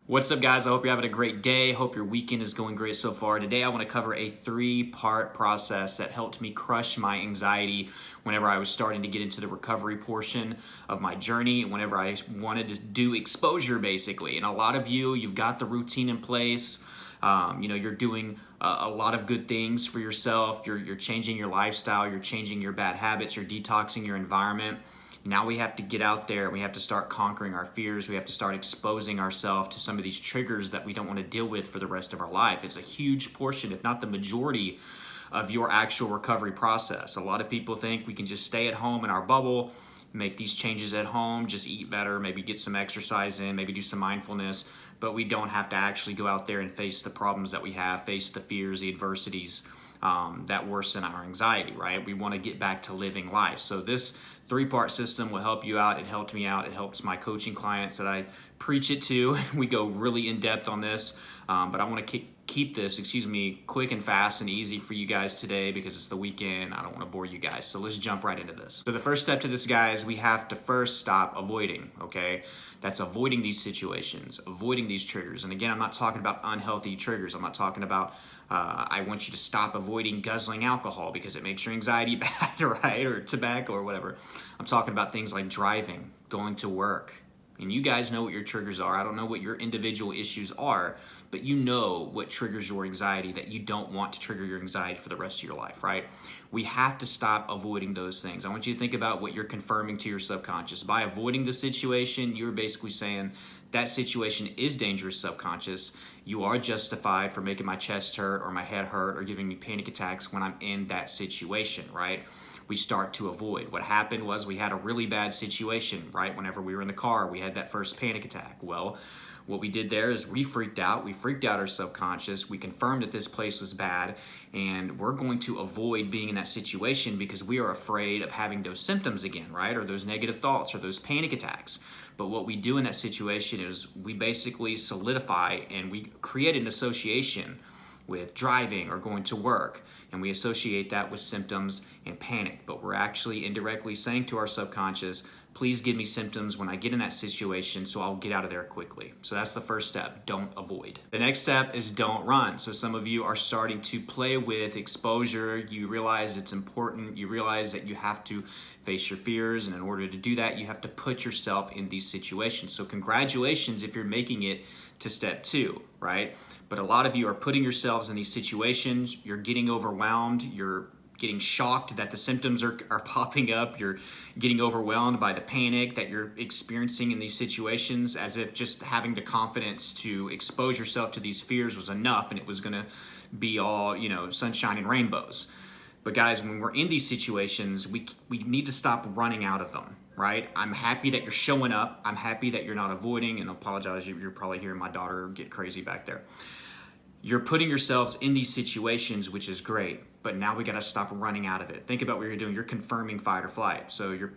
What's up, guys? I hope you're having a great day. Hope your weekend is going great so far. Today, I want to cover a 3-part process that helped me crush my anxiety whenever I was starting to get into the recovery portion of my journey, whenever I wanted to do exposure, basically. And a lot of you've got the routine in place. You're doing a lot of good things for yourself. You're changing your lifestyle. You're changing your bad habits. You're detoxing your environment. Now we have to get out there and we have to start conquering our fears. We have to start exposing ourselves to some of these triggers that we don't want to deal with for the rest of our life. It's a huge portion, if not the majority, of your actual recovery process. A lot of people think we can just stay at home in our bubble, make these changes at home, just eat better, maybe get some exercise in, maybe do some mindfulness, but we don't have to actually go out there and face the problems that we have, face the fears, the adversities that worsen our anxiety, right? We want to get back to living life. So this 3-part system will help you out. It helped me out. It helps my coaching clients that I preach it to. We go really in depth on this, but I want to keep this, quick and fast and easy for you guys today because it's the weekend. I don't want to bore you guys. So let's jump right into this. So the first step to this, guys, we have to first stop avoiding, okay? That's avoiding these situations, avoiding these triggers. And again, I'm not talking about unhealthy triggers. I'm not talking about I want you to stop avoiding guzzling alcohol because it makes your anxiety bad, right? Or tobacco or whatever. I'm talking about things like driving, going to work. And you guys know what your triggers are. I don't know what your individual issues are, but you know what triggers your anxiety that you don't want to trigger your anxiety for the rest of your life, right? We have to stop avoiding those things. I want you to think about what you're confirming to your subconscious. By avoiding the situation, you're basically saying that situation is dangerous, subconscious. You are justified for making my chest hurt or my head hurt or giving me panic attacks when I'm in that situation, right? We start to avoid. What happened was we had a really bad situation, right? Whenever we were in the car, we had that first panic attack. Well, what we did there is we freaked out. We freaked out our subconscious. We confirmed that this place was bad, and we're going to avoid being in that situation because we are afraid of having those symptoms again, right? Or those negative thoughts or those panic attacks. But what we do in that situation is we basically solidify and we create an association with driving or going to work, and we associate that with symptoms and panic. But we're actually indirectly saying to our subconscious, please give me symptoms when I get in that situation so I'll get out of there quickly. So that's the first step, don't avoid. The next step is don't run. So some of you are starting to play with exposure. You realize it's important. You realize that you have to face your fears, and in order to do that, you have to put yourself in these situations. So congratulations if you're making it to step 2, right? But a lot of you are putting yourselves in these situations. You're getting overwhelmed. You're getting shocked that the symptoms are popping up. You're getting overwhelmed by the panic that you're experiencing in these situations, as if just having the confidence to expose yourself to these fears was enough and it was going to be all, sunshine and rainbows. But guys, when we're in these situations, we need to stop running out of them, right? I'm happy that you're showing up. I'm happy that you're not avoiding, and I apologize, you're probably hearing my daughter get crazy back there. You're putting yourselves in these situations, which is great, but now we got to stop running out of it. Think about what you're doing. You're confirming fight or flight. So you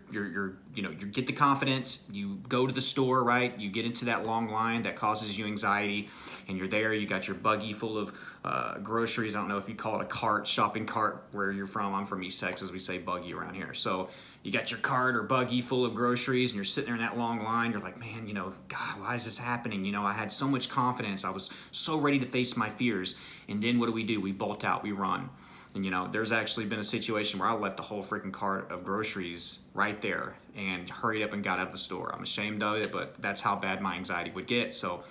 get the confidence, you go to the store, right? You get into that long line that causes you anxiety, and you're there, you got your buggy full of groceries. I don't know if you call it a cart, shopping cart where you're from. I'm from East Texas, we say buggy around here. So you got your cart or buggy full of groceries and you're sitting there in that long line. You're like, man, God, why is this happening? I had so much confidence. I was so ready to face my fears. And then what do? We bolt out, we run. And there's actually been a situation where I left a whole freaking cart of groceries right there and hurried up and got out of the store. I'm ashamed of it, but that's how bad my anxiety would get. So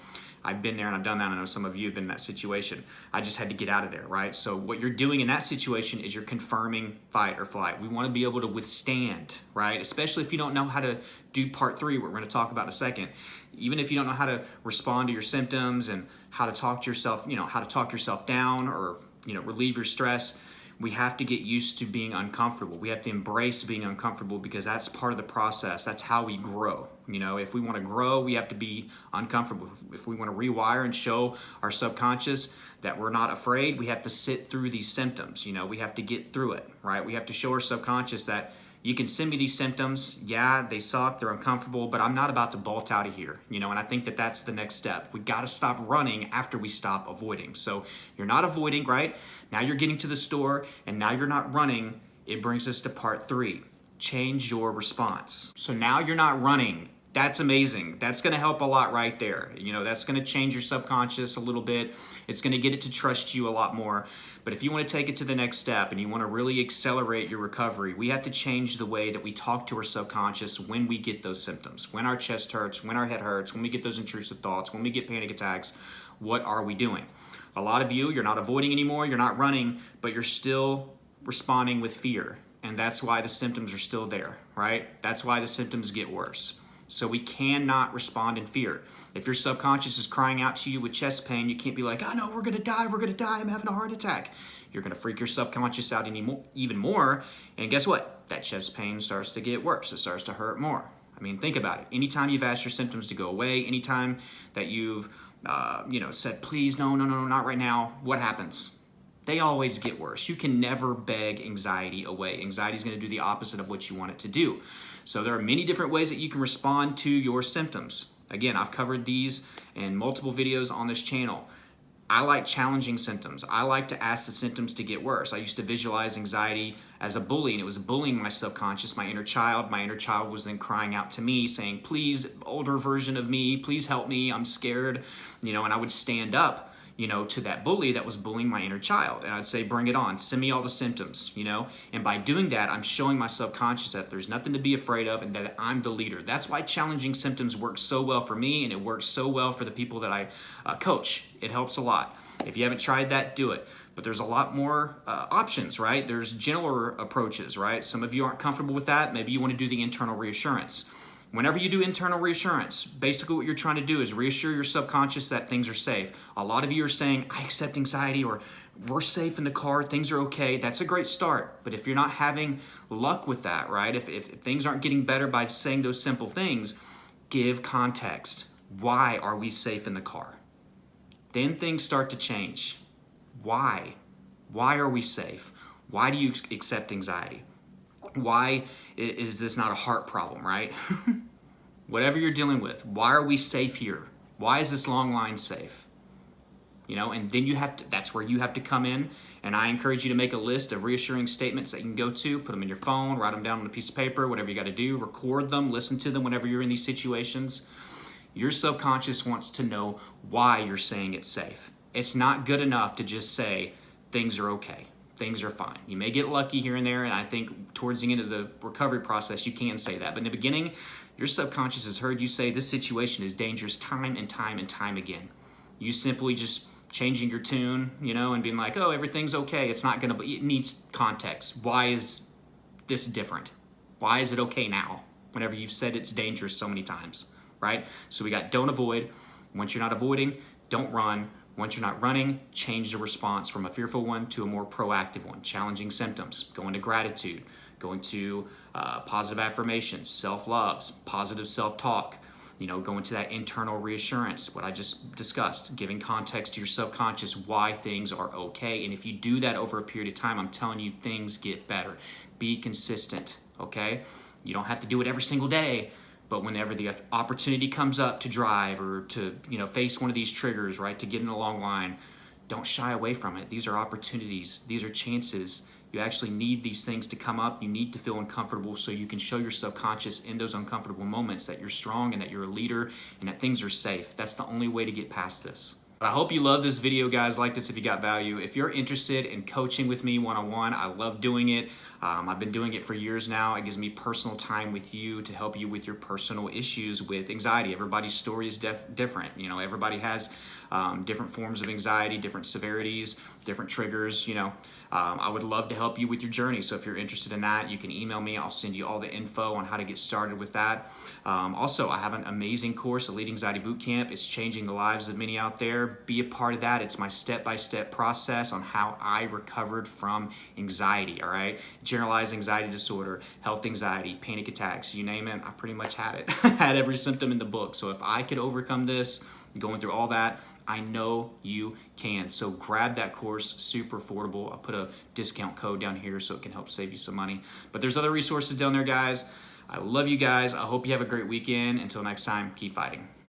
I've been there and I've done that. I know some of you have been in that situation. I just had to get out of there, right? So what you're doing in that situation is you're confirming fight or flight. We want to be able to withstand, right? Especially if you don't know how to do part 3, what we're going to talk about in a second. Even if you don't know how to respond to your symptoms and how to talk to yourself, how to talk yourself down or, relieve your stress, we have to get used to being uncomfortable. We have to embrace being uncomfortable because that's part of the process. That's how we grow. If we want to grow, we have to be uncomfortable. If we want to rewire and show our subconscious that we're not afraid, we have to sit through these symptoms. We have to get through it, right? We have to show our subconscious that you can send me these symptoms. Yeah, they suck, they're uncomfortable, but I'm not about to bolt out of here. And I think that that's the next step. We got to stop running after we stop avoiding. So you're not avoiding, right? Now you're getting to the store and now you're not running. It brings us to part 3. Change your response. So now you're not running. That's amazing. That's going to help a lot right there. You know, that's going to change your subconscious a little bit. It's going to get it to trust you a lot more. But if you want to take it to the next step and you want to really accelerate your recovery, we have to change the way that we talk to our subconscious when we get those symptoms. When our chest hurts, when our head hurts, when we get those intrusive thoughts, when we get panic attacks, what are we doing? A lot of you're not avoiding anymore, you're not running, but you're still responding with fear. And that's why the symptoms are still there, right? That's why the symptoms get worse. So we cannot respond in fear. If your subconscious is crying out to you with chest pain, you can't be like, oh no, we're gonna die, I'm having a heart attack. You're gonna freak your subconscious out even more, and guess what? That chest pain starts to get worse. It starts to hurt more. I mean, think about it. Anytime you've asked your symptoms to go away, anytime that you've said, please, no, not right now, what happens? They always get worse. You can never beg anxiety away. Anxiety is going to do the opposite of what you want it to do. So there are many different ways that you can respond to your symptoms. Again, I've covered these in multiple videos on this channel. I like challenging symptoms. I like to ask the symptoms to get worse. I used to visualize anxiety as a bully, and it was bullying my subconscious, my inner child. My inner child was then crying out to me saying, please, older version of me, please help me, I'm scared. And I would stand up to that bully that was bullying my inner child. And I'd say, bring it on, send me all the symptoms, And by doing that, I'm showing my subconscious that there's nothing to be afraid of and that I'm the leader. That's why challenging symptoms works so well for me, and it works so well for the people that I coach. It helps a lot. If you haven't tried that, do it. But there's a lot more options, right? There's gentler approaches, right? Some of you aren't comfortable with that. Maybe you want to do the internal reassurance. Whenever you do internal reassurance, basically what you're trying to do is reassure your subconscious that things are safe. A lot of you are saying, I accept anxiety, or we're safe in the car, things are okay. That's a great start. But if you're not having luck with that, right? If things aren't getting better by saying those simple things, give context. Why are we safe in the car? Then things start to change. Why? Why are we safe? Why do you accept anxiety? Why is this not a heart problem, right? Whatever you're dealing with, why are we safe here? Why is this long line safe? And then that's where you have to come in, and I encourage you to make a list of reassuring statements that you can go to, put them in your phone, write them down on a piece of paper, whatever you got to do, record them, listen to them whenever you're in these situations. Your subconscious wants to know why you're saying it's safe. It's not good enough to just say things are okay. Things are fine. You may get lucky here and there, and I think towards the end of the recovery process, you can say that. But in the beginning, your subconscious has heard you say this situation is dangerous time and time and time again. You simply just changing your tune, and being like, oh, everything's okay. It's not going to be, it needs context. Why is this different? Why is it okay now? Whenever you've said it's dangerous so many times, right? So we got don't avoid. Once you're not avoiding, don't run. Once you're not running, change the response from a fearful one to a more proactive one. Challenging symptoms, go into gratitude, go into positive affirmations, self-loves, positive self-talk, go into that internal reassurance, what I just discussed, giving context to your subconscious why things are okay. And if you do that over a period of time, I'm telling you, things get better. Be consistent, okay? You don't have to do it every single day. But whenever the opportunity comes up to drive or to face one of these triggers, right, to get in a long line, don't shy away from it. These are opportunities. These are chances. You actually need these things to come up. You need to feel uncomfortable so you can show your subconscious in those uncomfortable moments that you're strong and that you're a leader and that things are safe. That's the only way to get past this. I hope you love this video, guys. Like this if you got value. If you're interested in coaching with me one-on-one, I love doing it. I've been doing it for years now. It gives me personal time with you to help you with your personal issues with anxiety. Everybody's story is different. Everybody has different forms of anxiety, different severities, different triggers. I would love to help you with your journey. So if you're interested in that, you can email me. I'll send you all the info on how to get started with that. Also, I have an amazing course, Elite Anxiety Bootcamp. It's changing the lives of many out there. Be a part of that. It's my step-by-step process on how I recovered from anxiety, all right? Generalized anxiety disorder, health anxiety, panic attacks, you name it, I pretty much had it. I had every symptom in the book. So if I could overcome this, going through all that, I know you can. So grab that course, super affordable. I'll put a discount code down here so it can help save you some money. But there's other resources down there, guys. I love you guys. I hope you have a great weekend. Until next time, keep fighting.